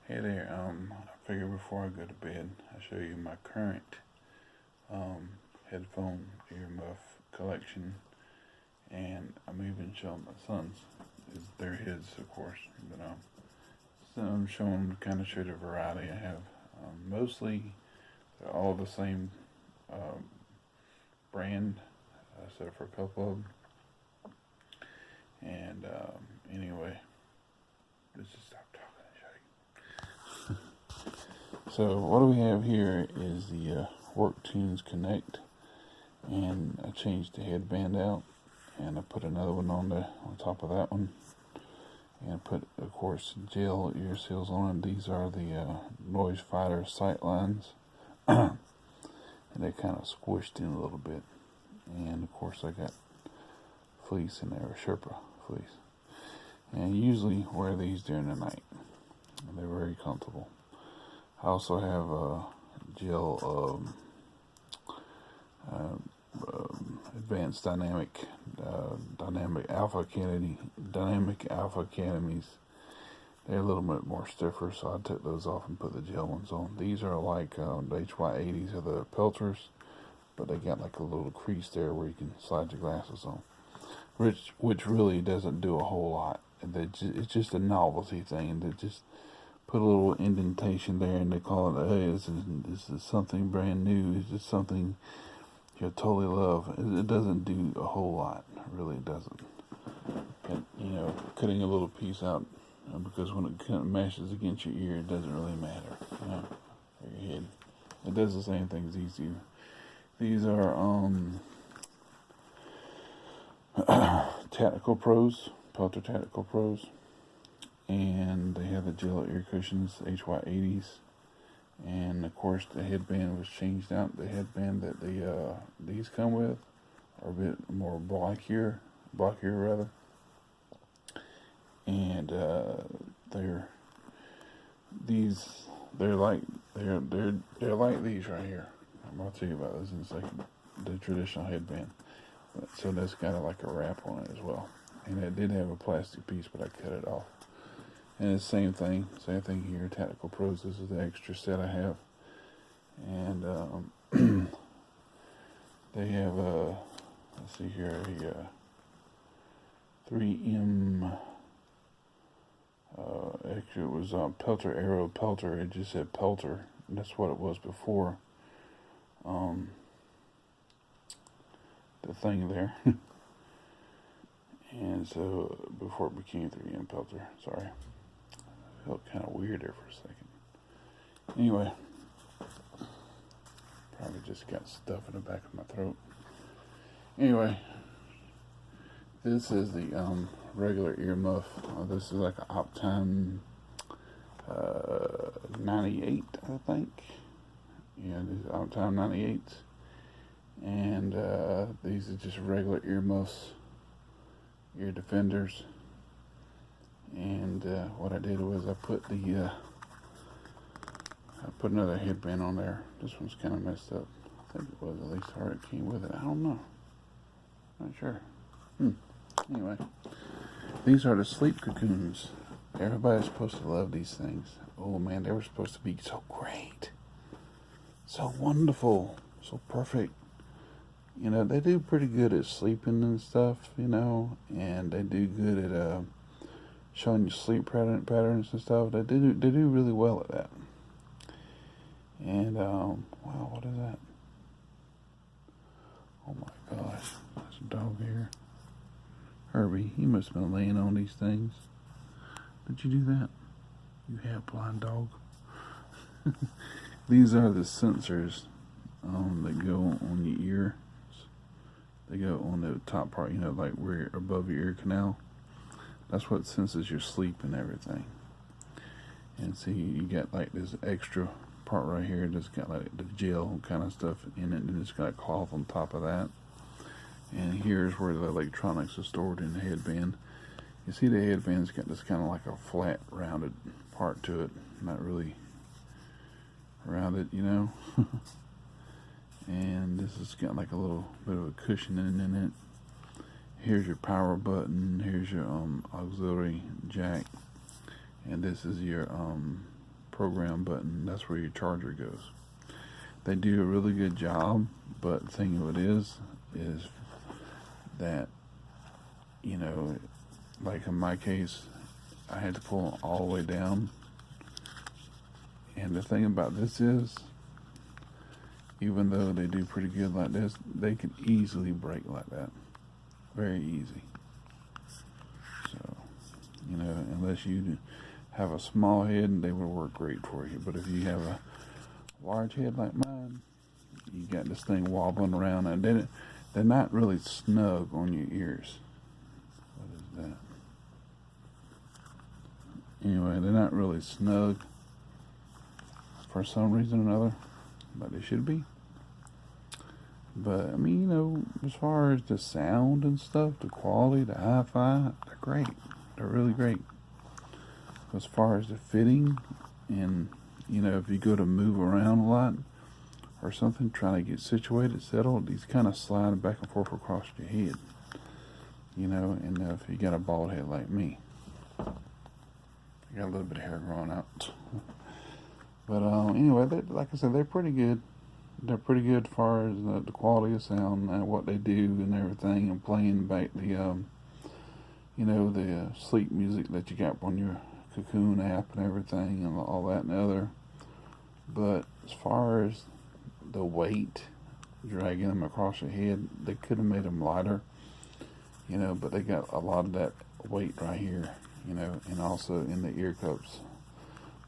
Hey there, I figured before I go to bed, I'll show you my current headphone earmuff collection, and I'm even showing my sons. They're his, of course, but so I'm showing, kind of show the variety I have. Mostly, they're all the same brand, except for a couple of them. And anyway, let's just stop talking and show you. So what we have here is the WorkTunes Connect, and I changed the headband out, and I put another one on top of that one, and I put, of course, gel ear seals on it. These are the Noise Fighter sight lines, and they kind of squished in a little bit. And of course, I got fleece in there, Sherpa fleece, and I usually wear these during the night, and they're very comfortable. I also have a gel advanced dynamic alpha academies. They're a little bit more stiffer, so I took those off and put the gel ones on. These are like the HY80s of the pelters, but they got like a little crease there where you can slide your glasses on, which really doesn't do a whole lot. It's just a novelty thing, and they just put a little indentation there, and they call it, hey, this is something brand new. It's just something you'll totally love. It doesn't do a whole lot, it really doesn't. And, cutting a little piece out, because when it kind of mashes against your ear, it doesn't really matter, or your head. It does the same thing as these do. These are Tactical Pros, Pelter Tactical Pros, and they have the gel ear cushions, HY80s, and of course the headband was changed out. The headband that these come with are a bit more blockier rather, and they're like these right here. I'm gonna tell you about this in a second. The traditional headband. So that's got like a wrap on it as well, and it did have a plastic piece, but I cut it off. And it's same thing here. Tactical Pros. This is the extra set I have, and they have let's see here, a 3M. Actually, it was Pelter Aero Pelter. It just said Pelter. That's what it was before. The thing there, and so before it became 3M Pelter. Sorry. Felt kind of weird there for a second. Anyway, probably just got stuff in the back of my throat. Anyway, this is the regular earmuff. This is like an Optime 98, I think. Yeah, these are Optime 98s. And these are just regular earmuffs, ear defenders. And what I did was I put another headband on there. This one's kind of messed up. I think it was, at least, or it came with it. I don't know. Not sure. Anyway, these are the sleep cocoons. Everybody's supposed to love these things. Oh man, they were supposed to be so great, so wonderful, so perfect. They do pretty good at sleeping and stuff, and they do good at showing you sleep patterns and stuff. They do really well at that. And wow, what is that? Oh my gosh, there's a dog here. Herbie, he must have been laying on these things. Did you do that? You have blind dog. These are the sensors that go on your ear. They go on the top part, like where above your ear canal. That's what senses your sleep and everything. And see, you got like this extra part right here that's got like the gel kind of stuff in it, and it's got a cloth on top of that. And here's where the electronics are stored in the headband. You see the headband's got this kind of like a flat, rounded part to it. Not really rounded, And this has got like a little bit of a cushion in it. Here's your power button. Here's your auxiliary jack, and this is your program button. That's where your charger goes. They do a really good job, but the thing of it is that, you know, like in my case, I had to pull them all the way down. And the thing about this is, even though they do pretty good like this, they can easily break like that. Very easy. So, you know, unless you have a small head, they will work great for you. But if you have a large head like mine, you got this thing wobbling around, and then they're not really snug on your ears. What is that? Anyway, they're not really snug for some reason or another, but they should be. But I mean, you know, as far as the sound and stuff, the quality, the hi-fi, they're great. They're really great. As far as the fitting, and you know, if you go to move around a lot or something, trying to get situated, settled, these kind of slide back and forth across your head. You know, and if you got a bald head like me, I got a little bit of hair growing out. But anyway, like I said, they're pretty good. They're pretty good as far as the quality of sound and what they do and everything, and playing back the, you know, the sleep music that you got on your Cocoon app and everything and all that and the other. But as far as the weight, dragging them across your head, they could have made them lighter, you know, but they got a lot of that weight right here, you know, and also in the ear cups.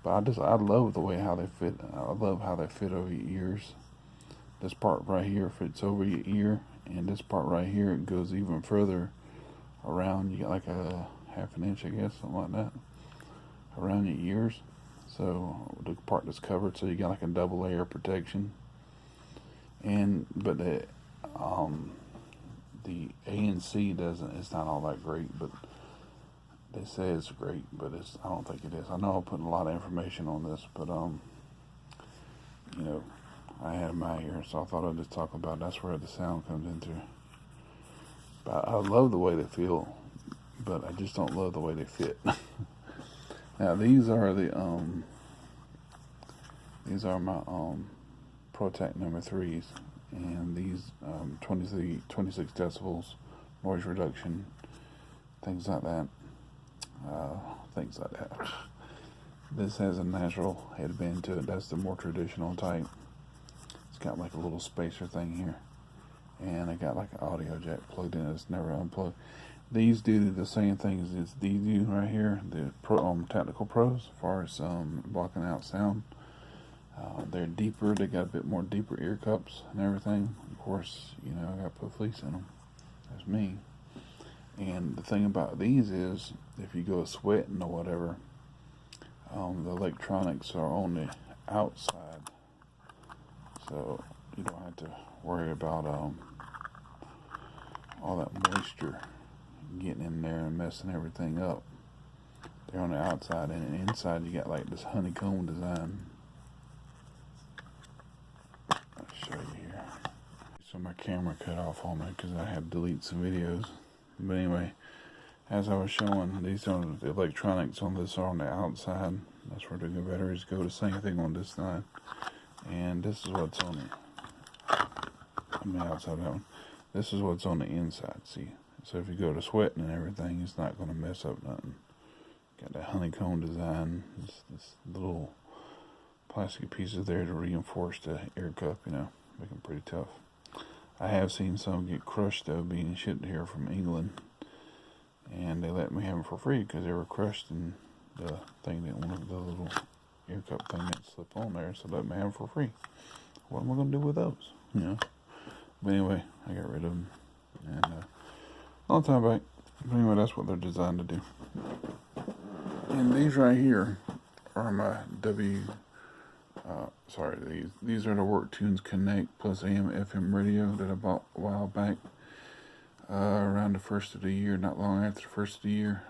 But I love the way how they fit. I love how they fit over your ears. This part right here fits over your ear, and this part right here, it goes even further around. You got like a half an inch, I guess, something like that, around your ears. So the part that's covered, so you got like a double layer of protection. But the ANC doesn't. It's not all that great, but they say it's great, but I don't think it is. I know I'm putting a lot of information on this, but you know, I had them out here, so I thought I'd just talk about it. That's where the sound comes into. But I love the way they feel, but I just don't love the way they fit. Now these are my ProTac number 3s, and these 26 decibels, noise reduction, things like that. This has a natural headband to it. That's the more traditional type. It's got like a little spacer thing here, and I got like an audio jack plugged in. It's never unplugged. These do the same things as these do right here. The Tactical Pros, as far as blocking out sound. They're deeper. They got a bit more deeper ear cups and everything. Of course, you know, I got to put fleece in them. That's me. And the thing about these is, if you go sweating or whatever, the electronics are on the outside, so you don't have to worry about all that moisture getting in there and messing everything up. They're on the outside, and inside you got like this honeycomb design. I'll show you here. So my camera cut off on me because I had to delete some videos. But anyway, as I was showing, these are the electronics on this are on the outside. That's where the batteries go. The same thing on this side. And this is what's on it. On the outside of that one. This is what's on the inside, see? So if you go to sweating and everything, it's not going to mess up nothing. Got that honeycomb design. This little plastic pieces there to reinforce the ear cup, you know, make them pretty tough. I have seen some get crushed though, being shipped here from England, and they let me have them for free because they were crushed, and the thing didn't want the little ear cup thing didn't slip on there, so let me have them for free. What am I going to do with those? You know. But anyway, I got rid of them, and long time back. But anyway, that's what they're designed to do. And these right here are my these are the Work Tunes Connect plus AM FM radio that I bought a while back, around the first of the year, not long after the first of the year.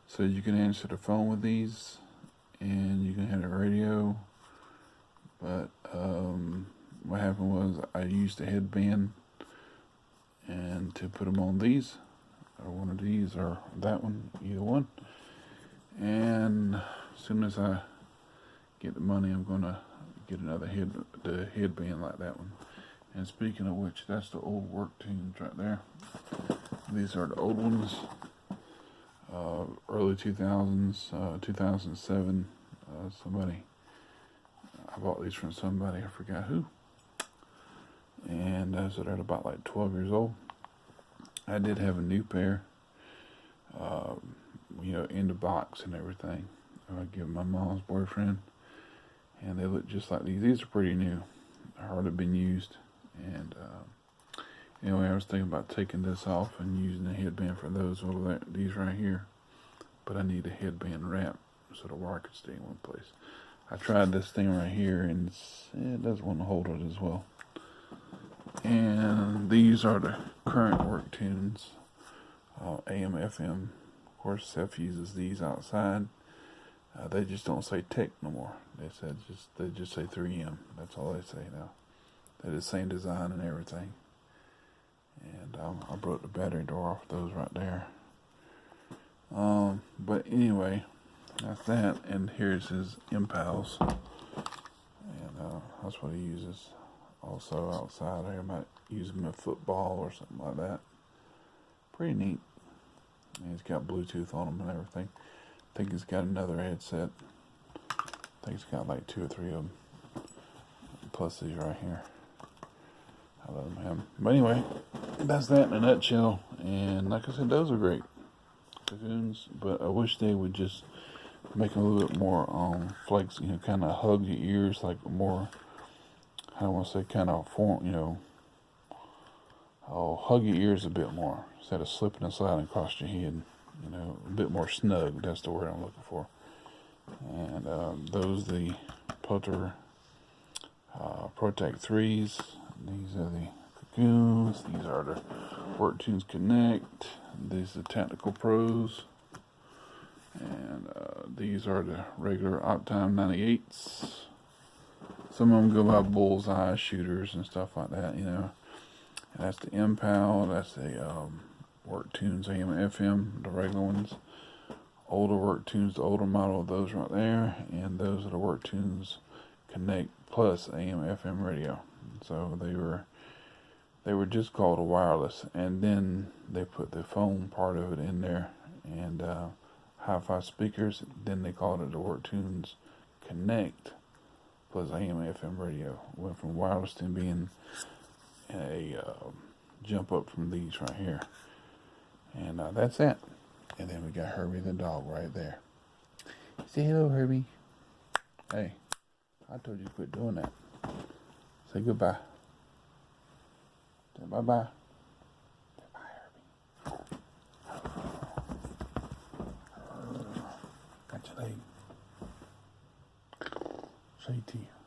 So you can answer the phone with these, and you can have the radio. But what happened was I used a headband and to put them on these, or one of these, or that one, either one. And soon as I get the money, I'm gonna get another headband like that one. And speaking of which, that's the old work tunes right there. These are the old ones, early 2000s, 2007. I bought these from somebody, I forgot who. And so they're about like 12 years old. I did have a new pair, in the box and everything. I gave my mom's boyfriend, and they look just like these. These are pretty new, hardly been used. And anyway, I was thinking about taking this off and using a headband for those over there, these right here. But I need a headband wrap so the wire could stay in one place. I tried this thing right here, and it doesn't want to hold it as well. And these are the current work tunes, AM, FM. Of course, Seth uses these outside. They just don't say tech no more. They just say 3M. That's all they say now. They're the same design and everything. And I broke the battery door off those right there. But anyway, that's that. And here's his impals. And that's what he uses. Also outside here, might use them in football or something like that. Pretty neat. And he's got Bluetooth on them and everything. I think he's got another headset. I think he's got like 2 or 3 of them. Plus these right here. I let him have them. But anyway, that's that in a nutshell. And like I said, those are great cocoons. But I wish they would just make them a little bit more flex, kind of hug your ears, like more, I don't want to say kind of form, hug your ears a bit more instead of slipping and sliding across your head. A bit more snug. That's the word I'm looking for. And those are the Putter Protect 3s. These are the cocoons. These are the Work Tunes Connect. These are the Tactical Pros. And these are the regular Optime 98s. Some of them go by bullseye shooters and stuff like that, And that's the Impal. That's the Work Tunes AM and FM, the regular ones. Older Work Tunes, the older model of those right there. And those are the Work Tunes Connect Plus AM FM radio. So they were just called a wireless, and then they put the phone part of it in there, and hi-fi speakers. Then they called it the Work Tunes Connect Plus AM FM radio. Went from wireless to being a jump up from these right here, and that's it. And then we got Herbie the dog right there. Say hello, Herbie. Hey, I told you to quit doing that. Say goodbye. Say bye-bye. Say bye, Herbie. Got your leg. Say to you.